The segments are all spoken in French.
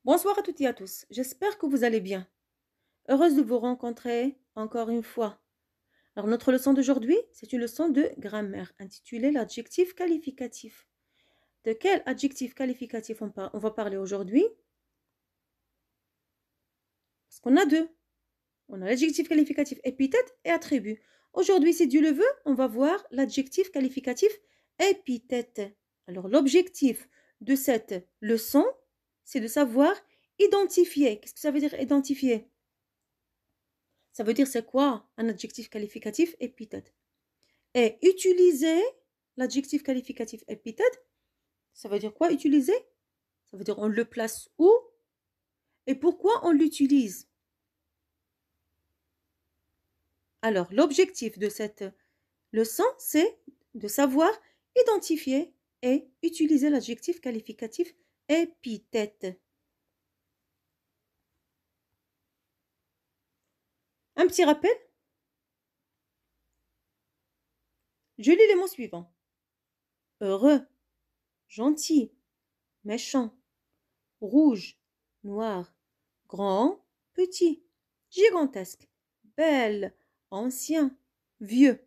Bonsoir à toutes et à tous, j'espère que vous allez bien. Heureuse de vous rencontrer encore une fois. Alors notre leçon d'aujourd'hui, c'est une leçon de grammaire intitulée l'adjectif qualificatif. De quel adjectif qualificatif on va parler aujourd'hui? Parce qu'on a deux. On a l'adjectif qualificatif épithète et attribut. Aujourd'hui, si Dieu le veut, on va voir l'adjectif qualificatif épithète. Alors l'objectif de cette leçon, c'est de savoir identifier. Qu'est-ce que ça veut dire identifier? Ça veut dire c'est quoi un adjectif qualificatif épithète. Et utiliser l'adjectif qualificatif épithète, ça veut dire quoi utiliser? Ça veut dire on le place où et pourquoi on l'utilise. Alors l'objectif de cette leçon, c'est de savoir identifier et utiliser l'adjectif qualificatif épithète. Un petit rappel. Je lis les mots suivants. Heureux, gentil, méchant, rouge, noir, grand, petit, gigantesque, belle, ancien, vieux.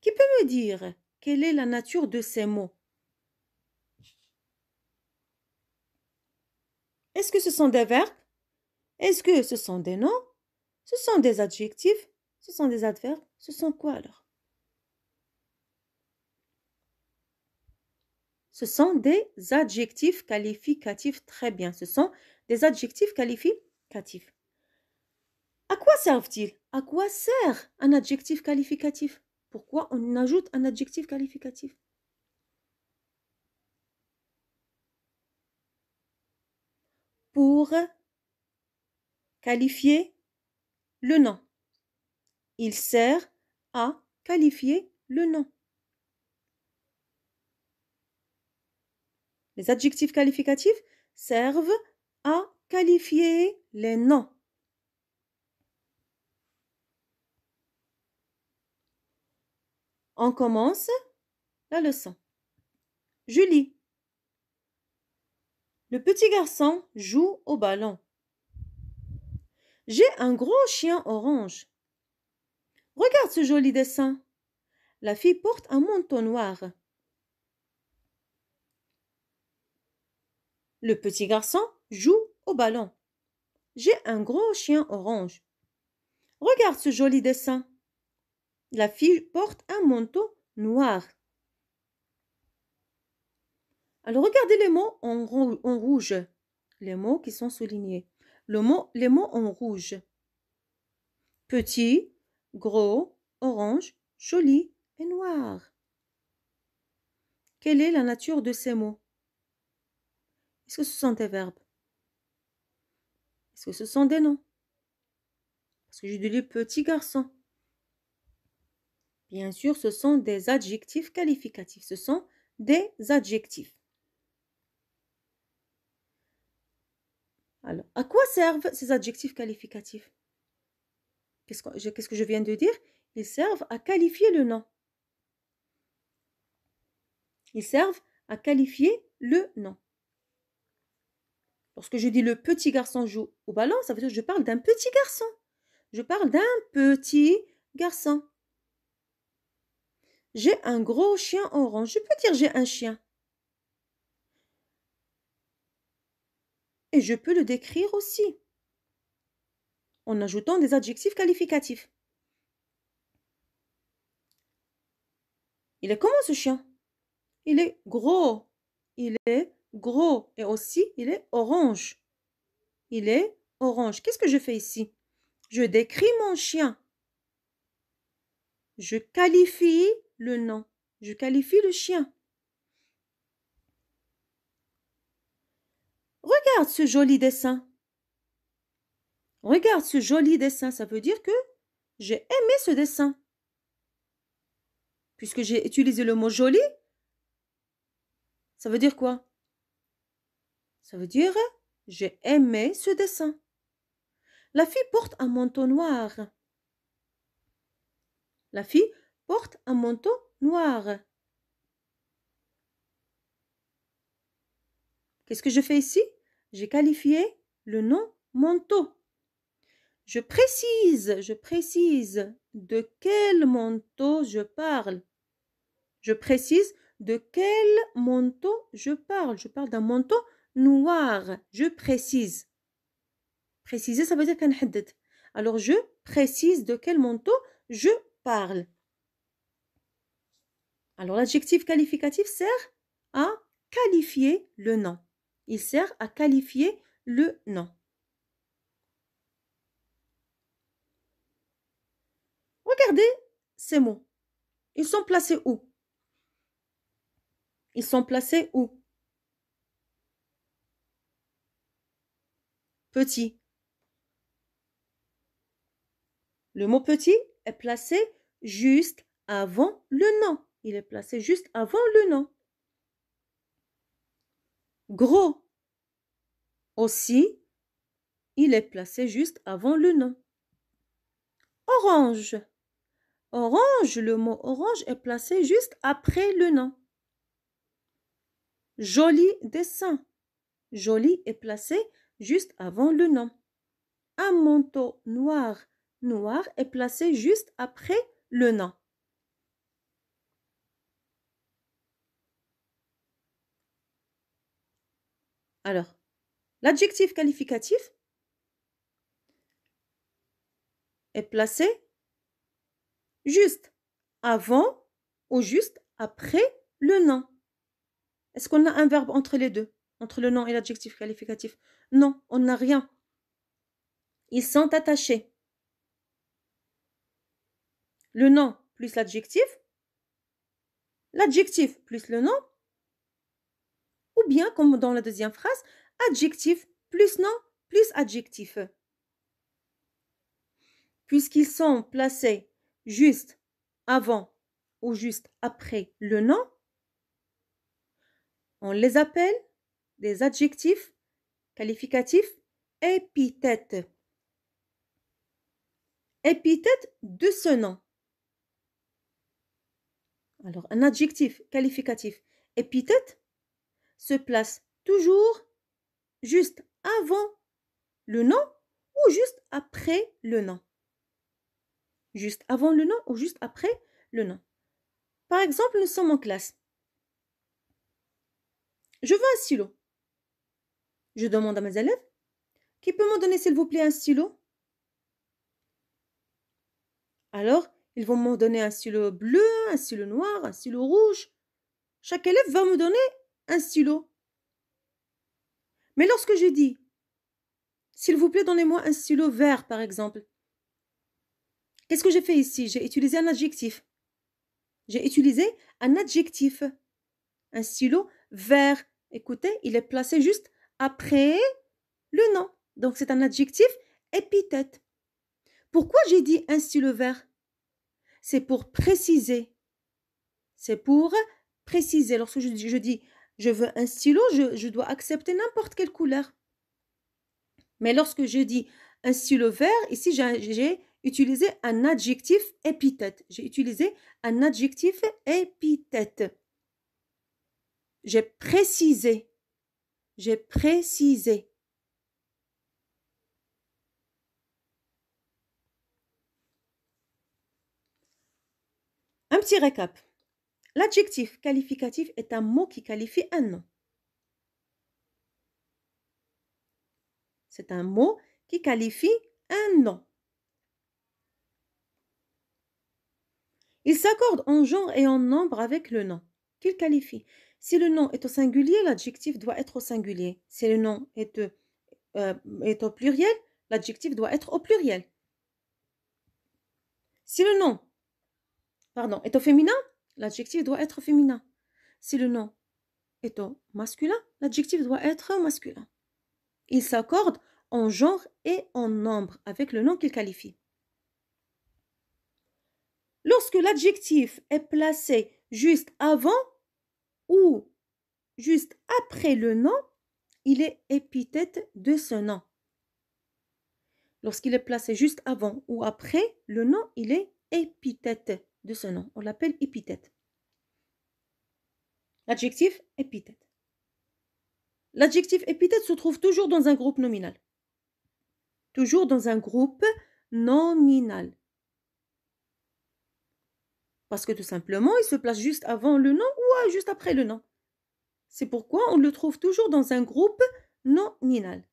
Qui peut me dire quelle est la nature de ces mots? Est-ce que ce sont des verbes? Est-ce que ce sont des noms? Ce sont des adjectifs? Ce sont des adverbes? Ce sont quoi alors? Ce sont des adjectifs qualificatifs. Très bien, ce sont des adjectifs qualificatifs. À quoi servent-ils? À quoi sert un adjectif qualificatif? Pourquoi on ajoute un adjectif qualificatif? Pour qualifier le nom. Il sert à qualifier le nom. Les adjectifs qualificatifs servent à qualifier les noms. On commence la leçon. Julie. Le petit garçon joue au ballon. J'ai un gros chien orange. Regarde ce joli dessin. La fille porte un manteau noir. Le petit garçon joue au ballon. J'ai un gros chien orange. Regarde ce joli dessin. La fille porte un manteau noir. Alors regardez les mots en rouge. Les mots qui sont soulignés. Les mots en rouge. Petit, gros, orange, joli et noir. Quelle est la nature de ces mots? Est-ce que ce sont des verbes? Est-ce que ce sont des noms? Parce que j'ai dit le petit garçon. Bien sûr, ce sont des adjectifs qualificatifs. Ce sont des adjectifs. Alors, à quoi servent ces adjectifs qualificatifs? Qu'est-ce que je viens de dire? Ils servent à qualifier le nom. Ils servent à qualifier le nom. Lorsque je dis le petit garçon joue au ballon, ça veut dire que je parle d'un petit garçon. Je parle d'un petit garçon. J'ai un gros chien orange. Je peux dire j'ai un chien. Et je peux le décrire aussi en ajoutant des adjectifs qualificatifs. Il est comment ce chien? Il est gros. Il est gros. Et aussi, il est orange. Il est orange. Qu'est-ce que je fais ici? Je décris mon chien. Je qualifie le nom. Je qualifie le chien. Regarde ce joli dessin. Regarde ce joli dessin. Ça veut dire que j'ai aimé ce dessin. Puisque j'ai utilisé le mot joli, ça veut dire quoi? Ça veut dire j'ai aimé ce dessin. La fille porte un manteau noir. La fille porte un manteau noir. Qu'est-ce que je fais ici? J'ai qualifié le nom manteau. Je précise de quel manteau je parle. Je précise de quel manteau je parle. Je parle d'un manteau noir. Je précise. Préciser, ça veut dire qu'un haddad. Alors, je précise de quel manteau je parle. Alors, l'adjectif qualificatif sert à qualifier le nom. Il sert à qualifier le nom. Regardez ces mots. Ils sont placés où? Ils sont placés où? Petit. Le mot petit est placé juste avant le nom. Il est placé juste avant le nom. Gros. Aussi, il est placé juste avant le nom. Orange. Orange, le mot orange est placé juste après le nom. Joli dessin. Joli est placé juste avant le nom. Un manteau noir. Noir est placé juste après le nom. Alors, l'adjectif qualificatif est placé juste avant ou juste après le nom. Est-ce qu'on a un verbe entre les deux, entre le nom et l'adjectif qualificatif? Non, on n'a rien. Ils sont attachés. Le nom plus l'adjectif plus le nom, ou bien, comme dans la deuxième phrase, adjectif plus nom plus adjectif. Puisqu'ils sont placés juste avant ou juste après le nom, on les appelle des adjectifs qualificatifs épithètes. Épithète de ce nom. Alors, un adjectif qualificatif épithète se place toujours juste avant le nom ou juste après le nom. Juste avant le nom ou juste après le nom. Par exemple, nous sommes en classe. Je veux un stylo. Je demande à mes élèves, qui peut me donner s'il vous plaît un stylo? Alors, ils vont me donner un stylo bleu, un stylo noir, un stylo rouge. Chaque élève va me donner un stylo. Mais lorsque je dis, s'il vous plaît, donnez-moi un stylo vert, par exemple. Qu'est-ce que j'ai fait ici? J'ai utilisé un adjectif. J'ai utilisé un adjectif. Un stylo vert. Écoutez, il est placé juste après le nom. Donc, c'est un adjectif épithète. Pourquoi j'ai dit un stylo vert? C'est pour préciser. C'est pour préciser. Lorsque je dis je veux un stylo, je dois accepter n'importe quelle couleur. Mais lorsque je dis un stylo vert, ici j'ai utilisé un adjectif épithète. J'ai utilisé un adjectif épithète. J'ai précisé. J'ai précisé. Un petit récap. L'adjectif qualificatif est un mot qui qualifie un nom. C'est un mot qui qualifie un nom. Il s'accorde en genre et en nombre avec le nom qu'il qualifie. Si le nom est au singulier, l'adjectif doit être au singulier. Si le nom est au pluriel, l'adjectif doit être au pluriel. Si le nom est au féminin, l'adjectif doit être féminin. Si le nom est au masculin, l'adjectif doit être masculin. Il s'accorde en genre et en nombre avec le nom qu'il qualifie. Lorsque l'adjectif est placé juste avant ou juste après le nom, il est épithète de ce nom. Lorsqu'il est placé juste avant ou après le nom, il est épithète de ce nom. On l'appelle épithète. L'adjectif épithète. L'adjectif épithète se trouve toujours dans un groupe nominal. Toujours dans un groupe nominal. Parce que tout simplement, il se place juste avant le nom ou juste après le nom. C'est pourquoi on le trouve toujours dans un groupe nominal.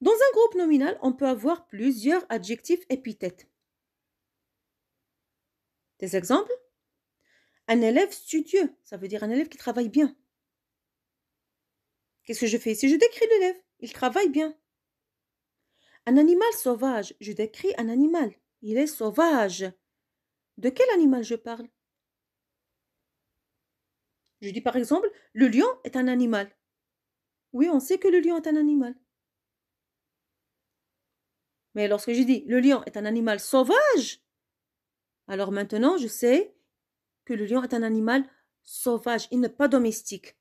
Dans un groupe nominal, on peut avoir plusieurs adjectifs épithètes. Des exemples? Un élève studieux, ça veut dire un élève qui travaille bien. Qu'est-ce que je fais ici? Je décris l'élève, il travaille bien. Un animal sauvage, je décris un animal, il est sauvage. De quel animal je parle? Je dis par exemple, le lion est un animal. Oui, on sait que le lion est un animal. Mais lorsque je dis le lion est un animal sauvage, alors maintenant je sais que le lion est un animal sauvage, il n'est pas domestique.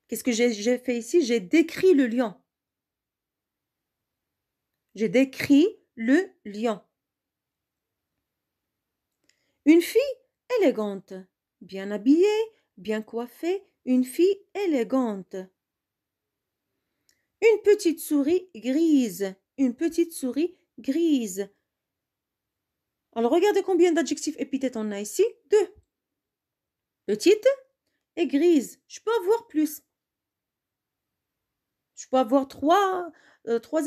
Qu'est-ce que j'ai fait ici? J'ai décrit le lion. J'ai décrit le lion. Une fille élégante, bien habillée, bien coiffée, une fille élégante. Une petite souris grise, une petite souris grise. Alors regardez combien d'adjectifs épithètes on a ici. 2. Petite et grise. Je peux avoir plus. Je peux avoir trois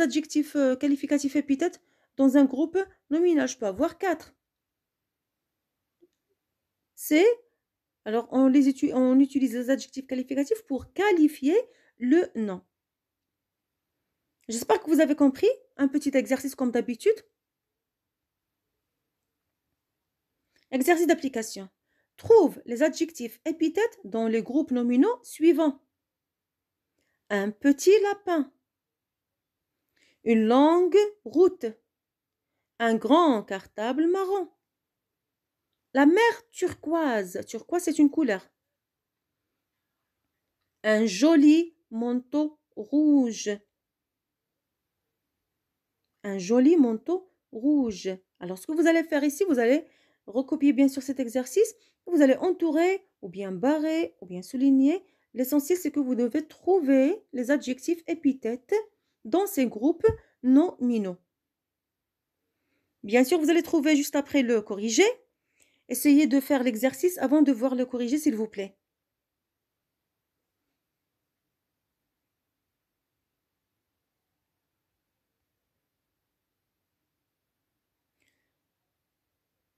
adjectifs qualificatifs épithètes dans un groupe nominal. Je peux avoir 4. Alors on utilise les adjectifs qualificatifs pour qualifier le nom. J'espère que vous avez compris. Un petit exercice comme d'habitude. Exercice d'application. Trouve les adjectifs épithètes dans les groupes nominaux suivants. Un petit lapin. Une longue route. Un grand cartable marron. La mer turquoise. Turquoise, c'est une couleur. Un joli manteau rouge. Un joli manteau rouge. Alors, ce que vous allez faire ici, vous allez recopier bien sûr cet exercice. Vous allez entourer ou bien barrer ou bien souligner. L'essentiel, c'est que vous devez trouver les adjectifs épithètes dans ces groupes nominaux. Bien sûr, vous allez trouver juste après le corrigé. Essayez de faire l'exercice avant de voir le corrigé, s'il vous plaît.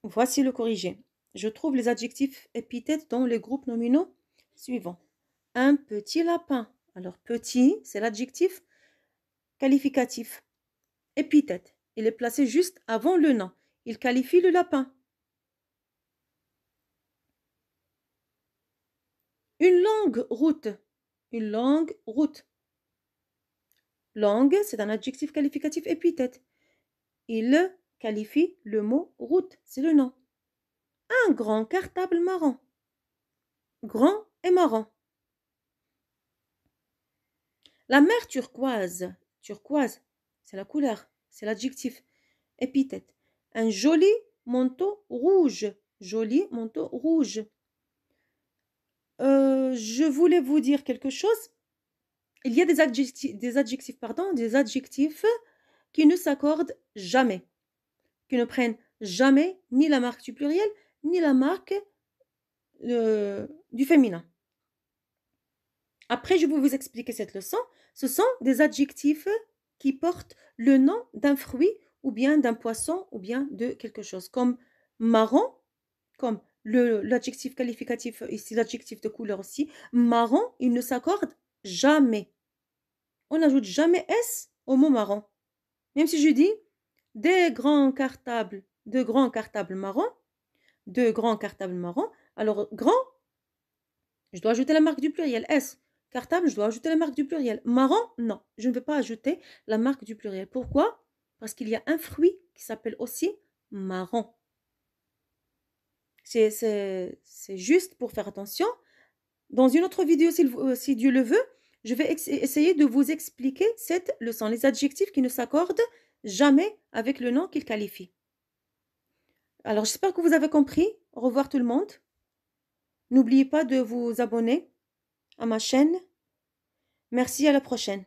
Voici le corrigé. Je trouve les adjectifs épithètes dans les groupes nominaux suivants. Un petit lapin. Alors, petit, c'est l'adjectif qualificatif. Épithète. Il est placé juste avant le nom. Il qualifie le lapin. Une longue route. Une longue route. Longue, c'est un adjectif qualificatif épithète. Il qualifie le mot route, c'est le nom. Un grand cartable marron. Grand et marron. La mer turquoise. Turquoise, c'est la couleur, c'est l'adjectif épithète. Un joli manteau rouge. Joli manteau rouge. Je voulais vous dire quelque chose. Il y a des adjectifs qui ne s'accordent jamais, qui ne prennent jamais ni la marque du pluriel, ni la marque du féminin. Après, je vais vous expliquer cette leçon. Ce sont des adjectifs qui portent le nom d'un fruit ou bien d'un poisson ou bien de quelque chose, comme marron, comme l'adjectif qualificatif, ici l'adjectif de couleur aussi. Marron, il ne s'accorde jamais. On n'ajoute jamais S au mot marron. Même si je dis de grands cartables marrons, alors grand, je dois ajouter la marque du pluriel, S. Cartable, je dois ajouter la marque du pluriel. Marron, non, je ne vais pas ajouter la marque du pluriel. Pourquoi? Parce qu'il y a un fruit qui s'appelle aussi marron. C'est juste pour faire attention. Dans une autre vidéo, si Dieu le veut, je vais essayer de vous expliquer cette leçon, les adjectifs qui ne s'accordent jamais avec le nom qu'ils qualifient. Alors, j'espère que vous avez compris. Au revoir tout le monde. N'oubliez pas de vous abonner à ma chaîne. Merci, à la prochaine.